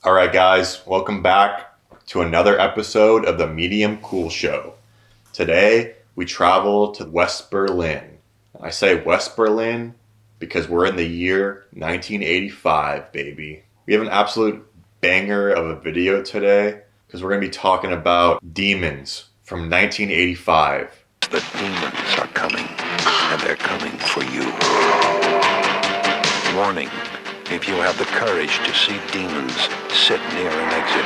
All right, guys, welcome back to another episode of the Medium Cool Show. Today, we travel to West Berlin. I say West Berlin because we're in the year 1985, baby. We have an absolute banger of a video today because we're going to be talking about Demons from 1985. The demons are coming, and they're coming for you. Warning, if you have the courage to see demons, sit near an exit.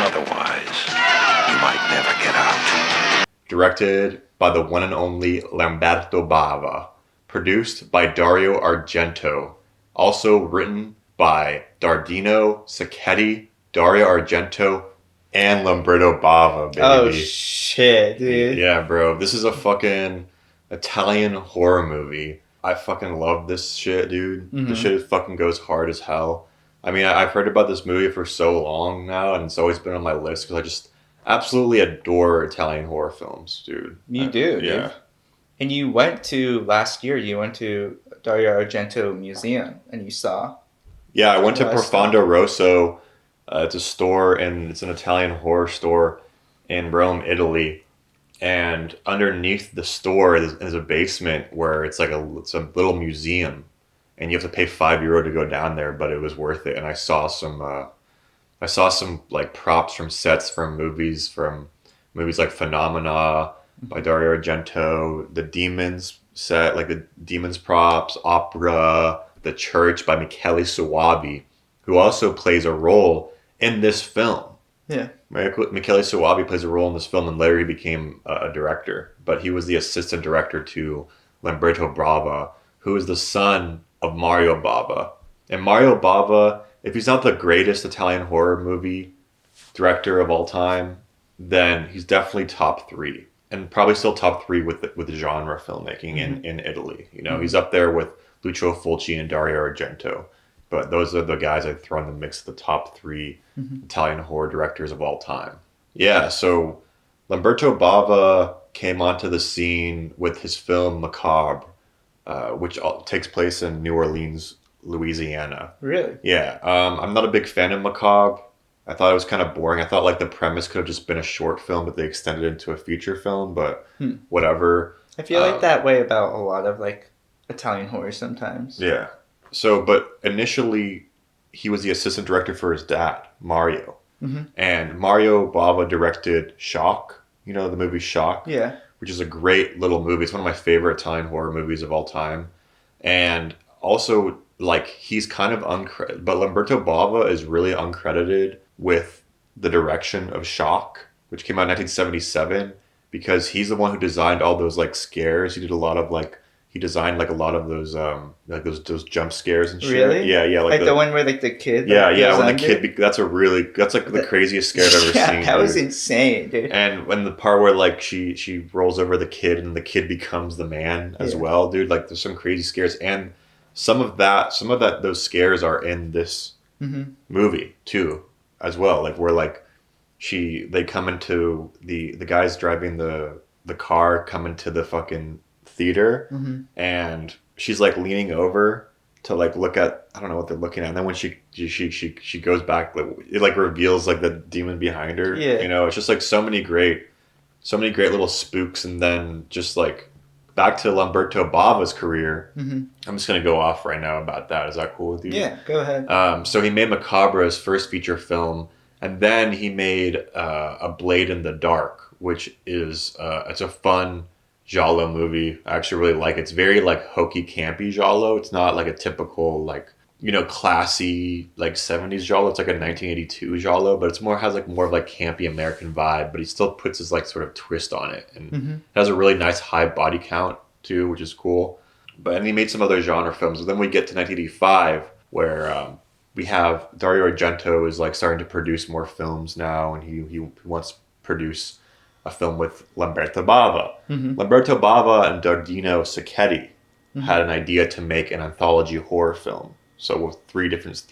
Otherwise, you might never get out. Directed by the one and only Lamberto Bava. Produced by Dario Argento. Also written by Dardino Sacchetti, Dario Argento, and Lamberto Bava, baby. Oh shit, dude. Yeah, bro. This is a fucking Italian horror movie. I fucking love this shit, dude. This shit fucking goes hard as hell. I mean, I've heard about this movie for so long now, and it's always been on my list because I just absolutely adore Italian horror films, dude. You do, yeah. dude. And you went to, last year, you went to Dario Argento Museum, and you saw. Yeah, I went to Last Profondo Rosso. It's a store, and it's an Italian horror store in Rome, Italy. And underneath the store is a basement where it's a little museum, and you have to pay €5 to go down there, but it was worth it. And I saw some like props from sets from movies like Phenomena by Dario Argento, the Demons set, like the Demons props, Opera, The Church by Michele Soavi, who also plays a role in this film. Yeah. Michele Soavi plays a role in this film, and later he became a director. But he was the assistant director to Lamberto Bava, who is the son of Mario Bava. And Mario Bava, if he's not the greatest Italian horror movie director of all time, then he's definitely top three. And probably still top three with the genre filmmaking in Italy. You know, he's up there with Lucio Fulci and Dario Argento. But those are the guys I'd throw in the mix of the top three Italian horror directors of all time. Yeah, so Lamberto Bava came onto the scene with his film Macabre, which takes place in New Orleans, Louisiana. Really? Yeah, I'm not a big fan of Macabre. I thought it was kind of boring. I thought like the premise could have just been a short film, but they extended it into a feature film, but whatever. I feel like that way about a lot of like Italian horror sometimes. Yeah. So, but initially, he was the assistant director for his dad, Mario. And Mario Bava directed Shock, you know, the movie Shock, Yeah. which is a great little movie. It's one of my favorite Italian horror movies of all time. And also, like, he's kind of uncredited, but Lamberto Bava is really uncredited with the direction of Shock, which came out in 1977, because he's the one who designed all those, like, scares. He did a lot of, like, he designed like a lot of those like those jump scares and shit. Really? Yeah, like the one where like the kid. Yeah, like, yeah. goes When under? the kid, that's like the craziest scare I've ever seen. That was dude. insane, dude. And when the part where like she rolls over the kid and the kid becomes the man as well, dude. Like there's some crazy scares, and some of those scares are in this movie too, as well. Like where like they come into the guys driving the car come into the fucking theater, and she's like leaning over to like look at, I don't know what they're looking at, and then when she goes back, like, it like reveals like the demon behind her. Yeah. You know, it's just like so many great little spooks. And then just like back to Lamberto Bava's career. I'm just gonna go off right now about that. Is that cool with you? Yeah, go ahead. So he made Macabre his first feature film, and then he made A Blade in the Dark, which is it's a fun giallo movie. I actually really like it. It's very like hokey, campy giallo. It's not like a typical like, you know, classy like 70s giallo. It's like a 1982 giallo, but it's has like more of like campy American vibe, but he still puts his like sort of twist on it, and it has a really nice high body count too, which is cool. And he made some other genre films. And then we get to 1985 where we have Dario Argento is like starting to produce more films now, and he wants to produce a film with Lamberto Bava. Lamberto Bava and Dardino Sacchetti had an idea to make an anthology horror film. So with three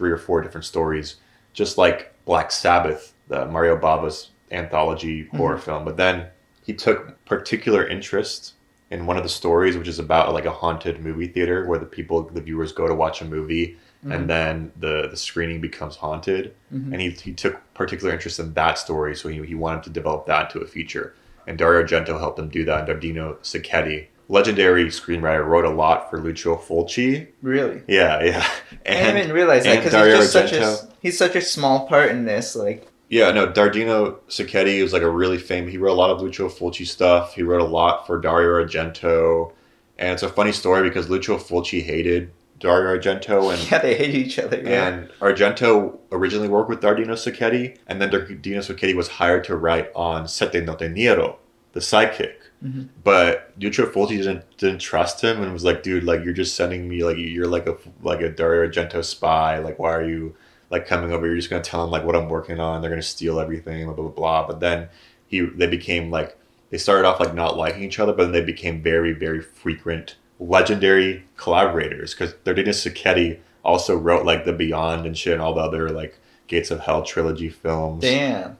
or four different stories, just like Black Sabbath, the Mario Bava's anthology horror film. But then he took particular interest in one of the stories, which is about like a haunted movie theater where the viewers go to watch a movie, and then the screening becomes haunted. Mm-hmm. And he took particular interest in that story, so he wanted to develop that into a feature. And Dario Argento helped him do that. And Dardino Sacchetti, legendary screenwriter, wrote a lot for Lucio Fulci. Really? Yeah, yeah. I didn't even realize that because Dario he's just Argento, he's such a small part in this. Like, yeah, no, Dardino Sacchetti was like a really famous. He wrote a lot of Lucio Fulci stuff. He wrote a lot for Dario Argento, and it's a funny story because Lucio Fulci hated Dario Argento, and yeah, they hate each other. Yeah. and Argento originally worked with Dardino Sacchetti, and then Dardino Sacchetti was hired to write on Sette Notte Nero, the Psychic. Mm-hmm. But Lucio Fulci didn't trust him and was like, dude, like you're just sending me like you're like a Dario Argento spy. Like why are you like coming over? You're just gonna tell him like what I'm working on. They're gonna steal everything, blah blah blah. But then they became like they started off like not liking each other, but then they became very very frequent legendary collaborators because Dardino Sacchetti also wrote like The Beyond and shit and all the other like Gates of Hell trilogy films. Damn.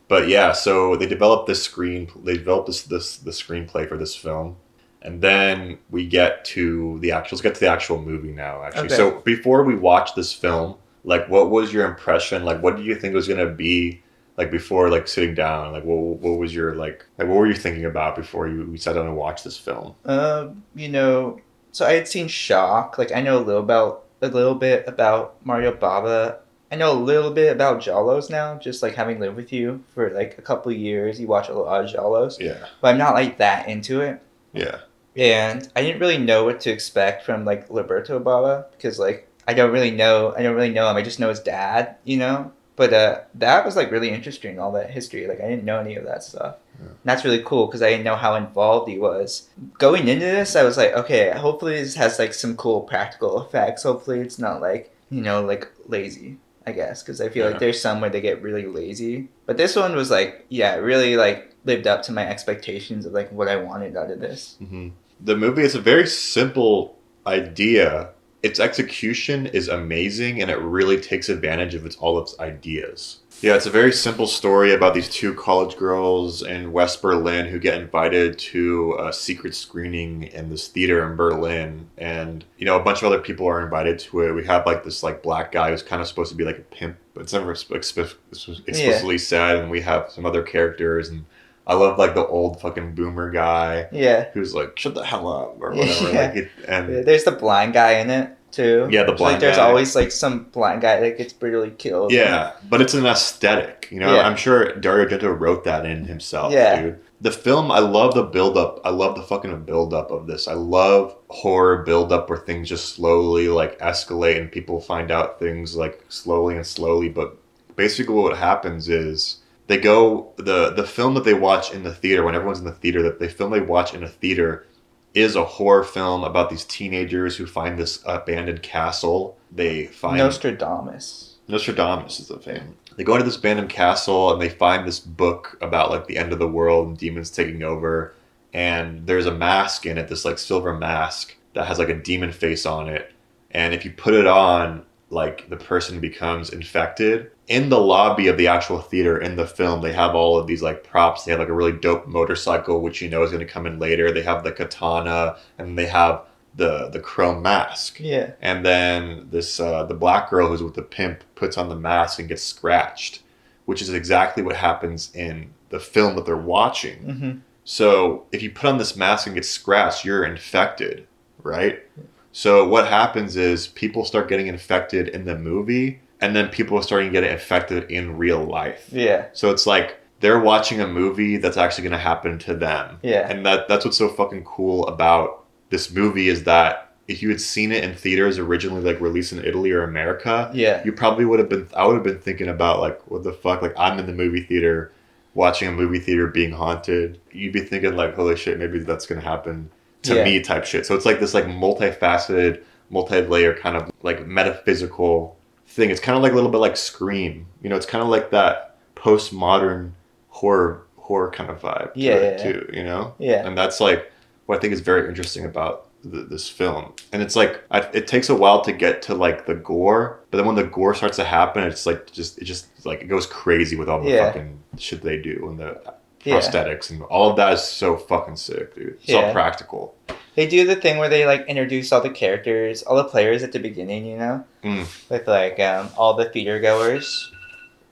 But yeah, so they developed this the screenplay for this film, and then we get to the actual. Let's get to the actual movie now. Actually, Okay. so before we watch this film, like, what was your impression? Like, what did you think it was gonna be? Like before, like sitting down, like what was your like what were you thinking about before you sat down and watched this film? You know, so I had seen Shock. Like, I know a little bit about Mario Bava. I know a little bit about Giallos now, just like having lived with you for like a couple of years. You watch a lot of Giallos, Yeah, but I'm not like that into it. yeah, And I didn't really know what to expect from like Lamberto Bava because like I don't really know him. I just know his dad, you know. But that was like really interesting, all that history. Like I didn't know any of that stuff. Yeah. And that's really cool because I didn't know how involved he was. Going into this, I was like, okay, hopefully this has like some cool practical effects. Hopefully it's not like, you know, like lazy, I guess, because I feel like there's some where they get really lazy. But this one was like, yeah, really like lived up to my expectations of like what I wanted out of this. Mm-hmm. The movie is a very simple idea. Its execution is amazing, and it really takes advantage of all its ideas. Yeah, it's a very simple story about these two college girls in West Berlin who get invited to a secret screening in this theater in Berlin, and you know a bunch of other people are invited to it. We have like this like black guy who's kind of supposed to be like a pimp, but it's never explicitly said, and we have some other characters and. I love like the old fucking boomer guy. Yeah. Who's like, shut the hell up or whatever. Yeah. Like and Yeah, there's the blind guy in it too. Yeah, the Like blind there's guy. always like some blind guy that gets brutally killed. Yeah, but it's an aesthetic. You know, Yeah. I'm sure Dario Argento wrote that in himself, Yeah. dude. The film, I love the build-up. I love the fucking build-up of this. I love horror build-up where things just slowly like escalate and people find out things like slowly and slowly. But basically what happens is they go the film that they watch in the theater when everyone's in the theater, that the film they watch in a theater is a horror film about these teenagers who find this abandoned castle. They find Nostradamus is the fame. They go into this abandoned castle and they find this book about like the end of the world and demons taking over. And there's a mask in it, this like silver mask that has like a demon face on it. And if you put it on, like the person becomes infected. In the lobby of the actual theater in the film, they have all of these like props. They have like a really dope motorcycle, which you know is going to come in later. They have the katana, and they have the chrome mask. Yeah. And then this the black girl who's with the pimp puts on the mask and gets scratched, which is exactly what happens in the film that they're watching. Mm-hmm. So if you put on this mask and get scratched, you're infected, right? So what happens is people start getting infected in the movie, and then people are starting to get infected in real life. Yeah. So it's like they're watching a movie that's actually going to happen to them. Yeah. And that's what's so fucking cool about this movie is that if you had seen it in theaters originally, like released in Italy or America, Yeah. you probably would have been, I would have been thinking about like, what the fuck? Like I'm in the movie theater watching a movie theater being haunted. You'd be thinking like, holy shit, maybe that's going to happen to me type shit. So it's like this like multifaceted, multi-layer kind of like metaphysical thing. It's kind of like a little bit like Scream. You know, it's kind of like that postmodern horror kind of vibe to it too, you know? Yeah. And that's like what I think is very interesting about this film. And it's like, it takes a while to get to like the gore, but then when the gore starts to happen, it's like, it just like, it goes crazy with all the fucking shit they do and the prosthetics and all of that is so fucking sick, dude. It's all practical. They do the thing where they like introduce all the characters, all the players at the beginning, you know, with like all the theater goers,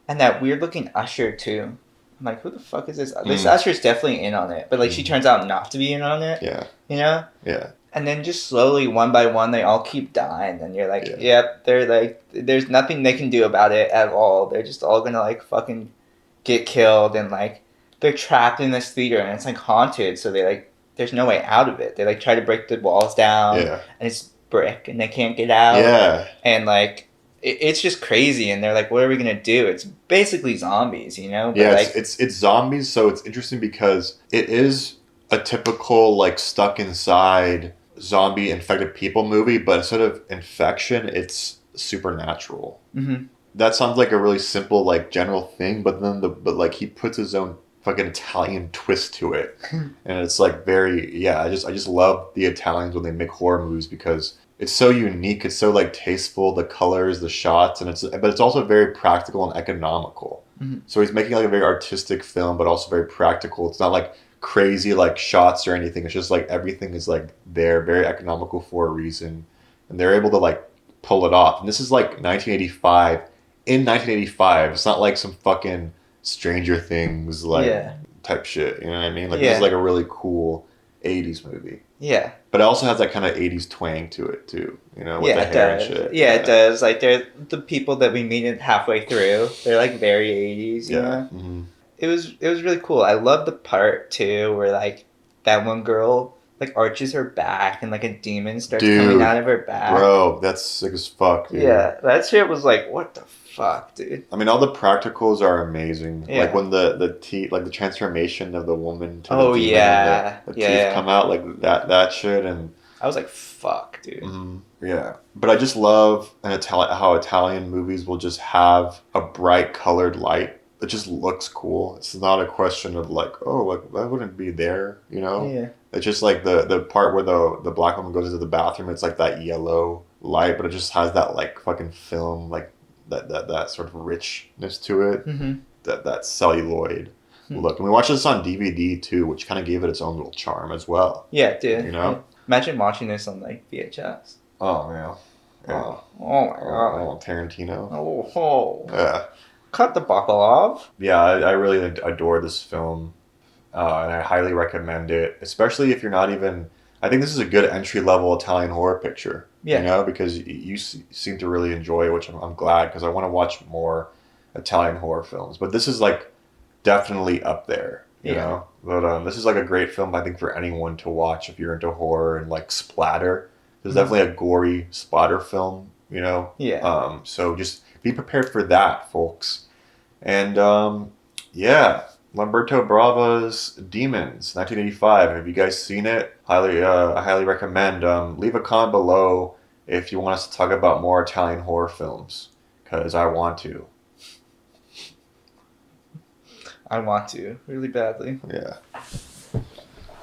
and that weird looking usher too. I'm like, who the fuck is this? This usher's definitely in on it, but like she turns out not to be in on it. Yeah. You know. Yeah. And then just slowly, one by one, they all keep dying, and you're like, yep, they're like, there's nothing they can do about it at all. They're just all gonna like fucking get killed, and like they're trapped in this theater, and it's like haunted, so they like, there's no way out of it. They like try to break the walls down, and it's brick, and they can't get out. Yeah. And like, it's just crazy, and they're like, what are we gonna do? It's basically zombies, you know? But yeah, like, it's zombies, so it's interesting because it is a typical like stuck inside zombie infected people movie, but instead of infection, it's supernatural. Mm-hmm. That sounds like a really simple like general thing, but then but like he puts his own fucking Italian twist to it, and it's like very I just love the Italians when they make horror movies because it's so unique, it's so like tasteful, the colors, the shots, and but it's also very practical and economical. Mm-hmm. So he's making like a very artistic film, but also very practical. It's not like crazy like shots or anything. It's just like everything is like there, very economical for a reason, and they're able to like pull it off. And this is like 1985. In 1985, it's not like some fucking Stranger Things like type shit. You know what I mean? Like this is like a really cool 80s movie. Yeah. But it also has that kind of 80s twang to it too. You know, with the hair and shit. Yeah, it does. Like they're the people that we meet halfway through. They're like very 80s. You know? Mm-hmm. It was really cool. I love the part too where like that one girl like arches her back and like a demon starts coming out of her back. Bro, that's sick as fuck, dude. Yeah, that shit was like, what the fuck, dude? I mean, all the practicals are amazing. Yeah. Like when the teeth, like the transformation of the woman to the demon and the teeth come out, like that shit, and I was like, fuck, dude. Yeah, but I just love how Italian movies will just have a bright colored light. It just looks cool. It's not a question of like, oh, like that wouldn't be there, you know? Yeah. It's just like the part where the black woman goes into the bathroom. It's like that yellow light, but it just has that like fucking film, like that sort of richness to it. Mm-hmm. That celluloid look. And we watched this on DVD too, which kind of gave it its own little charm as well. Yeah, dude. You know? Yeah. Imagine watching this on like VHS. Oh man. Yeah. Oh my god. Oh, Tarantino. Oh. Yeah. Cut the buckle off. Yeah, I really adore this film. And I highly recommend it, especially if you're not even... I think this is a good entry-level Italian horror picture, you know, because you seem to really enjoy it, which I'm glad, because I want to watch more Italian horror films. But this is, like, definitely up there, you know? But this is, like, a great film, I think, for anyone to watch if you're into horror and, like, splatter. There's definitely a gory splatter film, you know? Yeah. So just be prepared for that, folks. And, yeah... Lamberto Bava's Demons, 1985. Have you guys seen it? I highly recommend. Leave a comment below if you want us to talk about more Italian horror films, because I want to. I want to, really badly. Yeah.